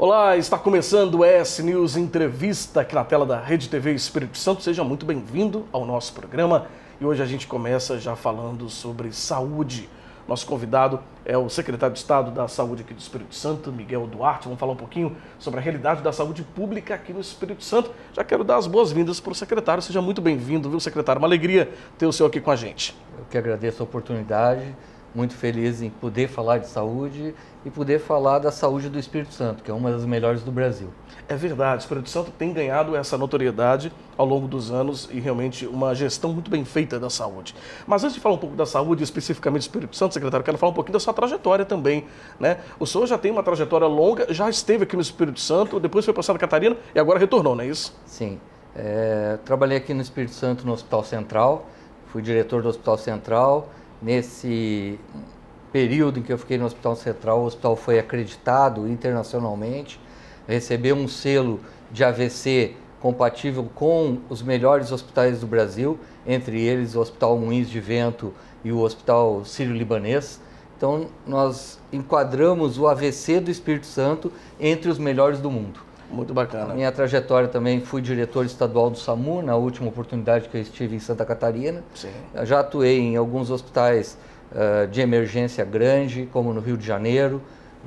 Olá, está começando o ES News Entrevista aqui na tela da Rede TV Espírito Santo. Seja muito bem-vindo ao nosso programa e hoje a gente começa já falando sobre saúde. Nosso convidado é o secretário de Estado da Saúde aqui do Espírito Santo, Miguel Duarte. Vamos falar um pouquinho sobre a realidade da saúde pública aqui no Espírito Santo. Já quero dar as boas-vindas para o secretário. Seja muito bem-vindo, viu, secretário? Uma alegria ter o senhor aqui com a gente. Eu que agradeço a oportunidade, muito feliz em poder falar de saúde e poder falar da saúde do Espírito Santo, que é uma das melhores do Brasil. É verdade, o Espírito Santo tem ganhado essa notoriedade ao longo dos anos e realmente uma gestão muito bem feita da saúde. Mas antes de falar um pouco da saúde, especificamente do Espírito Santo, secretário, eu quero falar um pouquinho da sua trajetória também, né? O senhor já tem uma trajetória longa, já esteve aqui no Espírito Santo, depois foi para Santa Catarina e agora retornou, não é isso? Sim, trabalhei aqui no Espírito Santo no Hospital Central, fui diretor do Hospital Central. Nesse período em que eu fiquei no Hospital Central, o hospital foi acreditado internacionalmente, recebeu um selo de AVC compatível com os melhores hospitais do Brasil, entre eles o Hospital Moinhos de Vento e o Hospital Sírio-Libanês. Então, nós enquadramos o AVC do Espírito Santo entre os melhores do mundo. Muito bacana. A minha trajetória também, fui diretor estadual do SAMU, na última oportunidade que eu estive em Santa Catarina. Sim. Eu já atuei em alguns hospitais de emergência grande, como no Rio de Janeiro,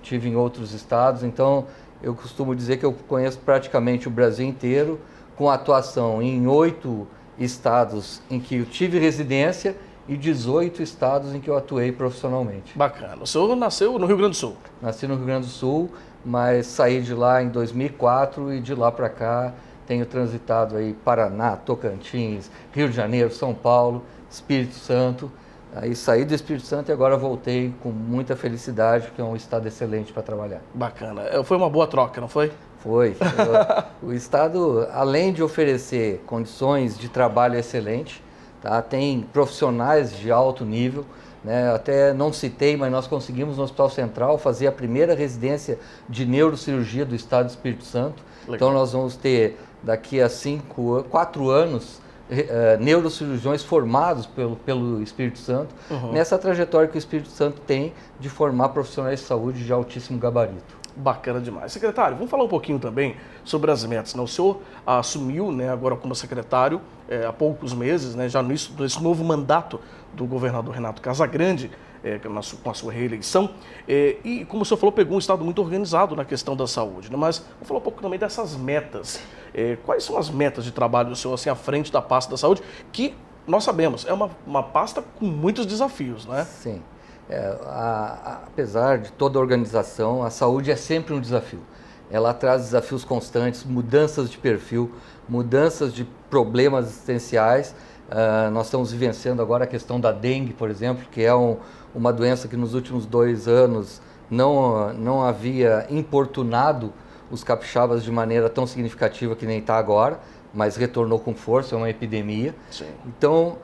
estive em outros estados, então eu costumo dizer que eu conheço praticamente o Brasil inteiro, com atuação em 8 estados em que eu tive residência e 18 estados em que eu atuei profissionalmente. Bacana. O senhor nasceu no Rio Grande do Sul? Nasci no Rio Grande do Sul, mas saí de lá em 2004 e de lá para cá tenho transitado aí Paraná, Tocantins, Rio de Janeiro, São Paulo, Espírito Santo. Aí saí do Espírito Santo e agora voltei com muita felicidade, porque é um estado excelente para trabalhar. Bacana. Foi uma boa troca, não foi? Foi. O estado, além de oferecer condições de trabalho excelentes, tá, tem profissionais de alto nível, né? Até não citei, mas nós conseguimos no Hospital Central fazer a primeira residência de neurocirurgia do estado do Espírito Santo. Legal. Então nós vamos ter daqui a 4 anos neurocirurgiões formados pelo Espírito Santo, nessa trajetória que o Espírito Santo tem de formar profissionais de saúde de altíssimo gabarito. Bacana demais. Secretário, vamos falar um pouquinho também sobre as metas, né? O senhor assumiu, né, agora como secretário há poucos meses, né, já nesse novo mandato do governador Renato Casagrande, com a sua reeleição, e como o senhor falou, pegou um estado muito organizado na questão da saúde, né? Mas vamos falar um pouco também dessas metas. Quais são as metas de trabalho do senhor assim, à frente da pasta da saúde, que nós sabemos, é uma pasta com muitos desafios, né? Sim. Apesar de toda a organização, a saúde é sempre um desafio. Ela traz desafios constantes, mudanças de perfil, mudanças de problemas existenciais. Nós estamos vivenciando agora a questão da dengue, por exemplo, que é uma doença que nos últimos 2 anos não havia importunado os capixabas de maneira tão significativa que nem está agora, mas retornou com força, é uma epidemia. Sim. Então,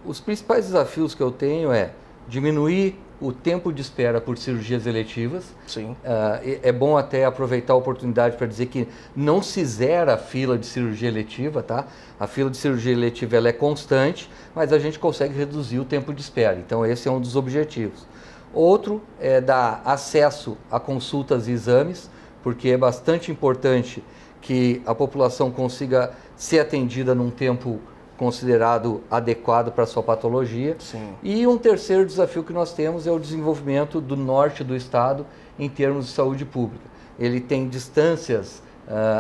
os principais desafios que eu tenho é diminuir o tempo de espera por cirurgias eletivas. Sim. É bom até aproveitar a oportunidade para dizer que não se zera a fila de cirurgia eletiva, tá? A fila de cirurgia eletiva ela é constante, mas a gente consegue reduzir o tempo de espera. Então esse é um dos objetivos. Outro é dar acesso a consultas e exames, porque é bastante importante que a população consiga ser atendida num tempo considerado adequado para a sua patologia. Sim. E um terceiro desafio que nós temos é o desenvolvimento do norte do estado em termos de saúde pública. Ele tem distâncias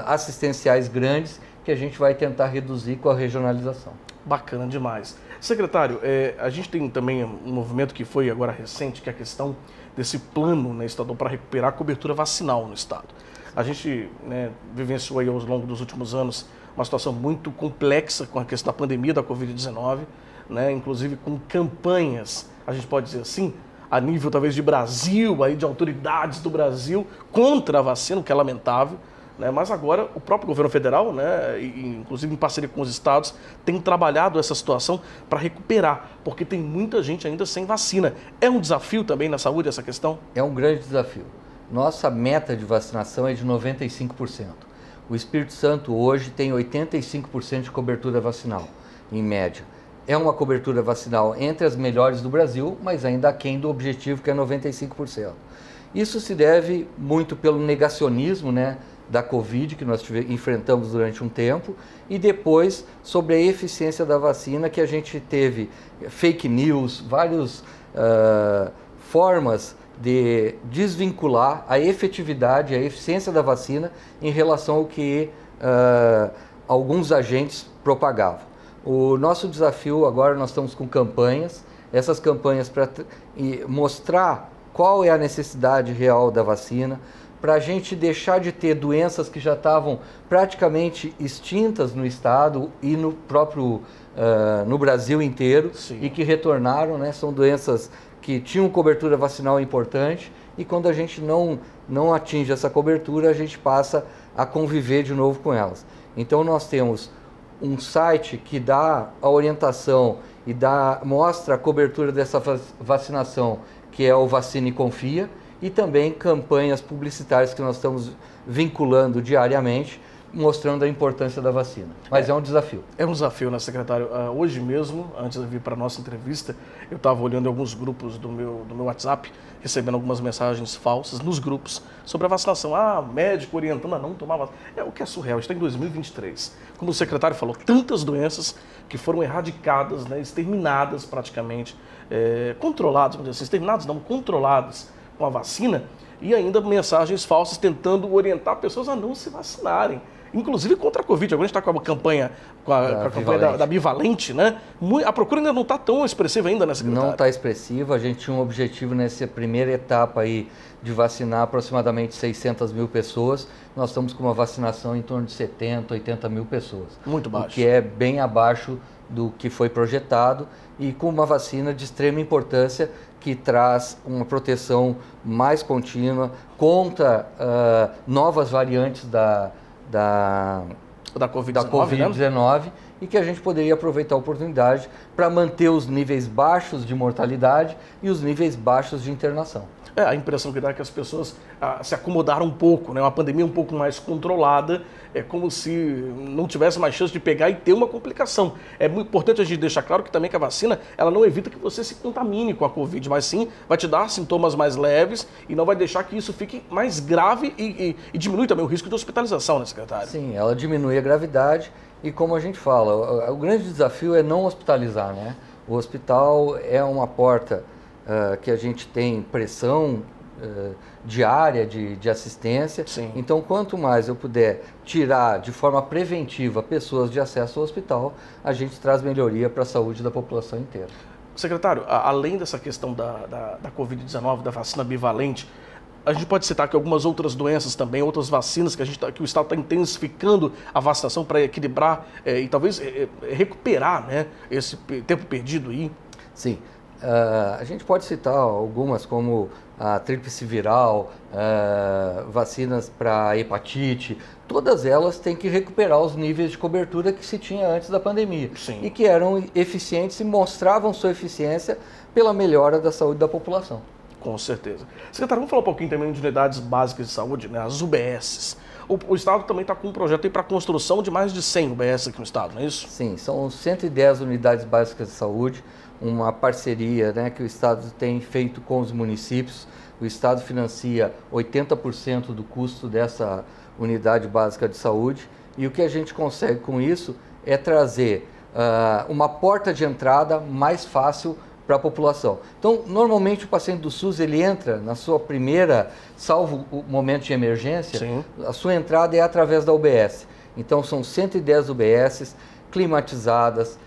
assistenciais grandes que a gente vai tentar reduzir com a regionalização. Bacana demais. Secretário, a gente tem também um movimento que foi agora recente, que é a questão desse plano, né, estadual para recuperar a cobertura vacinal no estado. A gente, né, vivenciou aí ao longo dos últimos anos uma situação muito complexa com a questão da pandemia da Covid-19, né, inclusive com campanhas, a gente pode dizer assim, a nível talvez de Brasil, aí, de autoridades do Brasil contra a vacina, o que é lamentável, né, mas agora o próprio governo federal, né, inclusive em parceria com os estados, tem trabalhado essa situação para recuperar, porque tem muita gente ainda sem vacina. É um desafio também na saúde essa questão? É um grande desafio. Nossa meta de vacinação é de 95%. O Espírito Santo hoje tem 85% de cobertura vacinal, em média. É uma cobertura vacinal entre as melhores do Brasil, mas ainda aquém do objetivo que é 95%. Isso se deve muito pelo negacionismo, né, da Covid, que nós enfrentamos durante um tempo, e depois sobre a eficiência da vacina, que a gente teve fake news, várias formas de desvincular a efetividade, a eficiência da vacina em relação ao que alguns agentes propagavam. O nosso desafio agora, nós estamos com campanhas, essas campanhas para mostrar qual é a necessidade real da vacina, para a gente deixar de ter doenças que já estavam praticamente extintas no estado e no próprio no Brasil inteiro. Sim. E que retornaram, né? São doenças que tinham cobertura vacinal importante e quando a gente não atinge essa cobertura, a gente passa a conviver de novo com elas. Então nós temos um site que dá a orientação e mostra a cobertura dessa vacinação, que é o Vacine Confia, e também campanhas publicitárias que nós estamos vinculando diariamente, mostrando a importância da vacina. Mas é um desafio. É um desafio, né, secretário? Hoje mesmo, antes de vir para a nossa entrevista, eu estava olhando alguns grupos do meu WhatsApp, recebendo algumas mensagens falsas nos grupos sobre a vacinação. Médico orientando a não tomar vacina. O que é surreal, está em 2023. Como o secretário falou, tantas doenças que foram erradicadas, né, exterminadas praticamente, controladas, vamos dizer assim, exterminadas não, controladas com a vacina, e ainda mensagens falsas tentando orientar pessoas a não se vacinarem. Inclusive contra a Covid. Agora a gente está com a campanha, da Bivalente, né? A procura ainda não está tão expressiva ainda, né, secretário? Não está expressiva. A gente tinha um objetivo nessa primeira etapa aí de vacinar aproximadamente 600 mil pessoas. Nós estamos com uma vacinação em torno de 70, 80 mil pessoas. Muito baixo. O que é bem abaixo do que foi projetado e com uma vacina de extrema importância que traz uma proteção mais contínua contra novas variantes da Covid-19, né? E que a gente poderia aproveitar a oportunidade para manter os níveis baixos de mortalidade e os níveis baixos de internação. A impressão que dá é que as pessoas se acomodaram um pouco, né? Uma pandemia um pouco mais controlada, é como se não tivesse mais chance de pegar e ter uma complicação. É muito importante a gente deixar claro que também que a vacina, ela não evita que você se contamine com a Covid, mas sim vai te dar sintomas mais leves e não vai deixar que isso fique mais grave e diminui também o risco de hospitalização, né, secretário? Sim, ela diminui a gravidade e como a gente fala, o grande desafio é não hospitalizar, né? O hospital é uma porta que a gente tem pressão diária de assistência. Sim. Então, quanto mais eu puder tirar de forma preventiva pessoas de acesso ao hospital, a gente traz melhoria para a saúde da população inteira. Secretário, além dessa questão da Covid-19, da vacina bivalente, a gente pode citar que algumas outras doenças também, outras vacinas que o Estado está intensificando a vacinação para equilibrar e talvez recuperar, né, esse tempo perdido aí? Sim. A gente pode citar algumas como a tríplice viral, vacinas para hepatite, todas elas têm que recuperar os níveis de cobertura que se tinha antes da pandemia. Sim. E que eram eficientes e mostravam sua eficiência pela melhora da saúde da população. Com certeza. Secretário, vamos falar um pouquinho também de unidades básicas de saúde, né, as UBSs. O Estado também está com um projeto para a construção de mais de 100 UBS aqui no Estado, não é isso? Sim, são 110 unidades básicas de saúde, uma parceria, né, que o Estado tem feito com os municípios. O Estado financia 80% do custo dessa unidade básica de saúde e o que a gente consegue com isso é trazer uma porta de entrada mais fácil para a população. Então, normalmente o paciente do SUS, ele entra na sua primeira, salvo o momento de emergência, Sim. A sua entrada é através da UBS. Então, são 110 UBSs climatizadas,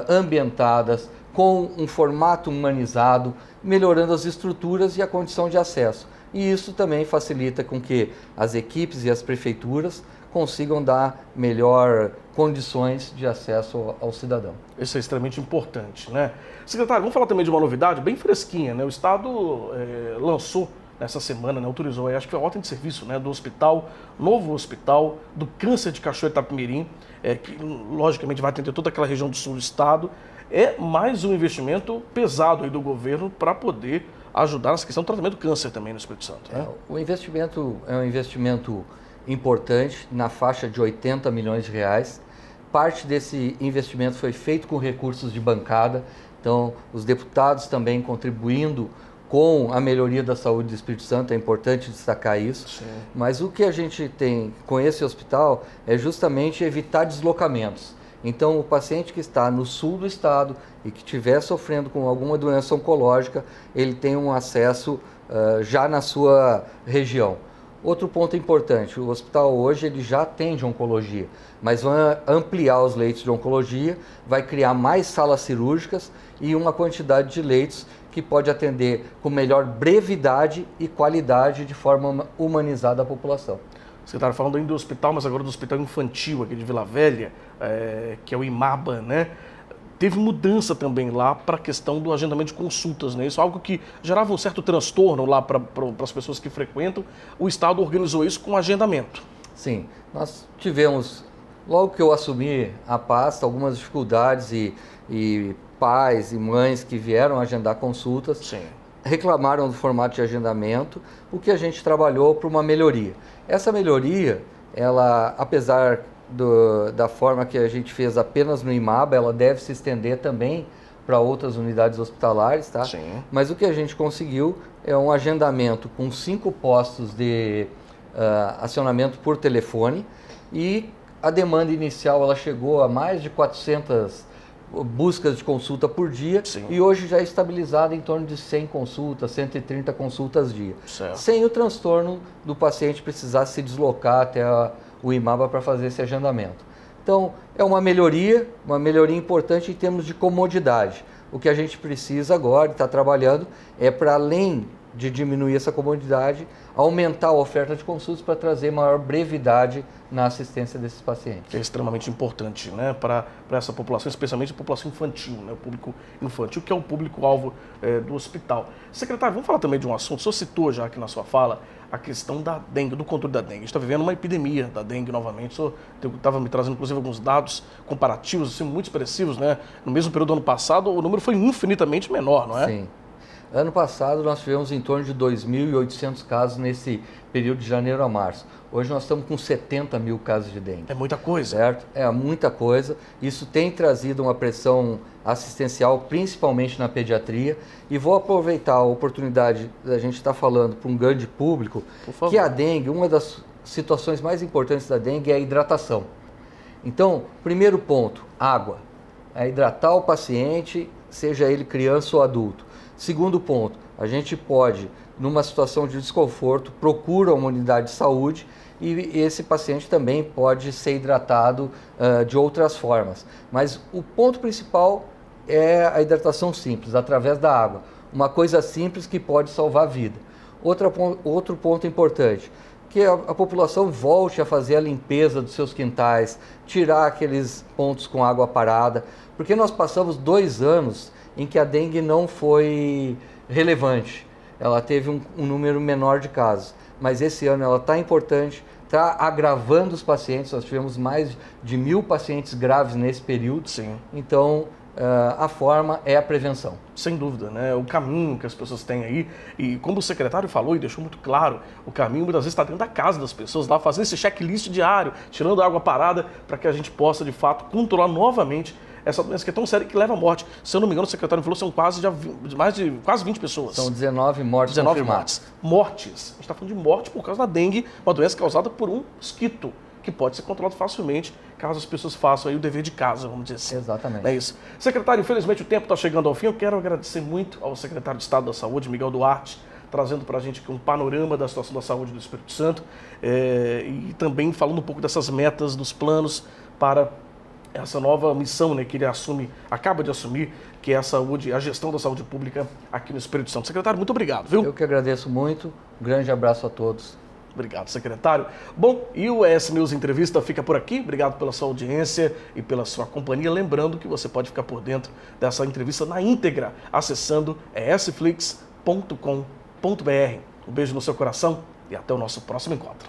ambientadas, com um formato humanizado, melhorando as estruturas e a condição de acesso. E isso também facilita com que as equipes e as prefeituras consigam dar melhor condições de acesso ao cidadão. Isso é extremamente importante, né? Secretário, vamos falar também de uma novidade bem fresquinha, né? O Estado lançou nessa semana, né, autorizou, acho que foi a ordem de serviço, né, do hospital, novo hospital do câncer de Cachoeira Itapemirim, que logicamente vai atender toda aquela região do sul do estado. É mais um investimento pesado aí do governo para poder ajudar nessa questão do tratamento do câncer também no Espírito Santo, né? O investimento é um investimento importante, na faixa de 80 milhões de reais. Parte desse investimento foi feito com recursos de bancada, então os deputados também contribuindo com a melhoria da saúde do Espírito Santo, é importante destacar isso. Sim. Mas o que a gente tem com esse hospital é justamente evitar deslocamentos. Então, o paciente que está no sul do estado e que estiver sofrendo com alguma doença oncológica, ele tem um acesso já na sua região. Outro ponto importante, o hospital hoje ele já atende oncologia, mas vai ampliar os leitos de oncologia, vai criar mais salas cirúrgicas e uma quantidade de leitos que pode atender com melhor brevidade e qualidade de forma humanizada a população. Você estava falando ainda do hospital, mas agora do hospital infantil aqui de Vila Velha, que é o IMABA, né? Teve mudança também lá para a questão do agendamento de consultas, né? Isso é algo que gerava um certo transtorno lá para as pessoas que frequentam. O Estado organizou isso com agendamento. Sim, nós tivemos, logo que eu assumi a pasta, algumas dificuldades e pais e mães que vieram agendar consultas. Sim. Reclamaram do formato de agendamento, o que a gente trabalhou para uma melhoria. Essa melhoria, ela, apesar da forma que a gente fez apenas no IMABA, ela deve se estender também para outras unidades hospitalares, tá? Sim. Mas o que a gente conseguiu é um agendamento com 5 postos de acionamento por telefone e a demanda inicial ela chegou a mais de 400 buscas de consulta por dia. Sim. E hoje já é estabilizada em torno de 100 consultas, 130 consultas dia. Certo. Sem o transtorno do paciente precisar se deslocar até o IMABA para fazer esse agendamento. Então, é uma melhoria importante em termos de comodidade. O que a gente precisa agora, está trabalhando, é para além de diminuir essa comodidade, aumentar a oferta de consultas para trazer maior brevidade na assistência desses pacientes. É extremamente importante, né, para essa população, especialmente a população infantil, né, o público infantil, que é o público-alvo do hospital. Secretário, vamos falar também de um assunto, o senhor citou já aqui na sua fala a questão da dengue, do controle da dengue. A gente está vivendo uma epidemia da dengue novamente. O senhor estava me trazendo, inclusive, alguns dados comparativos, assim, muito expressivos, né? No mesmo período do ano passado, o número foi infinitamente menor, não é? Sim. Ano passado nós tivemos em torno de 2.800 casos nesse período de janeiro a março. Hoje nós estamos com 70 mil casos de dengue. É muita coisa. Certo? É muita coisa. Isso tem trazido uma pressão assistencial, principalmente na pediatria. E vou aproveitar a oportunidade da gente estar falando para um grande público que a dengue, uma das situações mais importantes da dengue é a hidratação. Então, primeiro ponto, água. É hidratar o paciente, seja ele criança ou adulto. Segundo ponto, a gente pode, numa situação de desconforto, procura uma unidade de saúde e esse paciente também pode ser hidratado de outras formas. Mas o ponto principal é a hidratação simples, através da água. Uma coisa simples que pode salvar a vida. Outro ponto importante, que a população volte a fazer a limpeza dos seus quintais, tirar aqueles pontos com água parada, porque nós passamos 2 anos em que a dengue não foi relevante. Ela teve um número menor de casos, mas esse ano ela está importante, está agravando os pacientes. Nós tivemos mais de 1.000 pacientes graves nesse período. Sim. Então, a forma é a prevenção. Sem dúvida, né? O caminho que as pessoas têm aí, e como o secretário falou e deixou muito claro, o caminho muitas vezes está dentro da casa das pessoas, lá fazendo esse checklist diário, tirando a água parada, para que a gente possa, de fato, controlar novamente essa doença que é tão séria que leva à morte. Se eu não me engano, o secretário falou que são quase 20 pessoas. São 19 mortes 19 confirmadas. mortes. A gente está falando de morte por causa da dengue, uma doença causada por um mosquito, que pode ser controlado facilmente, caso as pessoas façam aí o dever de casa, vamos dizer assim. Exatamente. É isso. Secretário, infelizmente o tempo está chegando ao fim. Eu quero agradecer muito ao secretário de Estado da Saúde, Miguel Duarte, trazendo para a gente aqui um panorama da situação da saúde do Espírito Santo e também falando um pouco dessas metas, dos planos para essa nova missão, né, que ele acaba de assumir, que é a gestão da saúde pública aqui no Espírito Santo. Secretário, muito obrigado, viu? Eu que agradeço muito. Um grande abraço a todos. Obrigado, secretário. Bom, e o ES News Entrevista fica por aqui. Obrigado pela sua audiência e pela sua companhia. Lembrando que você pode ficar por dentro dessa entrevista na íntegra, acessando esflix.com.br. Um beijo no seu coração e até o nosso próximo encontro.